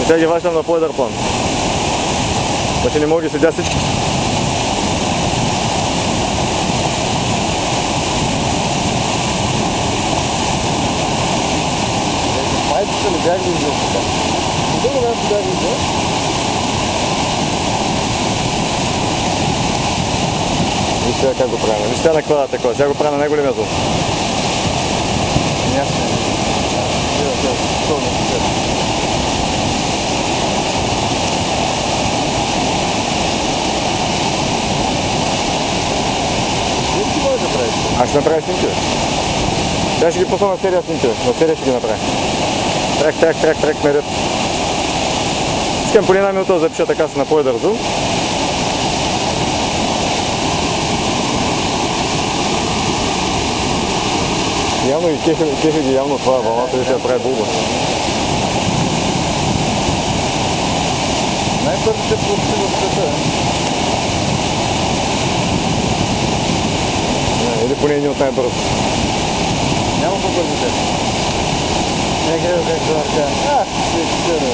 Сега ги вращам на по-едър план. Значи не мога да ги седя всички. Майцата ли бях виждал така? Много време бях виждал. Виж сега как го правим. Виж сега на квадрат такова. Сега го правя на най-големия зум. Ясно. Аз ще направя снимки. Сега ще ги пусна на серия снимки. На серия ще ги направя. Трак, наред. Искам поне една минута да запиша така си на по-едър зум. Явно и кефи ги явно това вълната, ще я прави булба. Най-първите плътци в света. Или поне един от най-бързо. Няма по-бързите. Не гледа как завъртя. Ще изчера.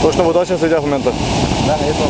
Точно водачен седя в момента. Да, ето.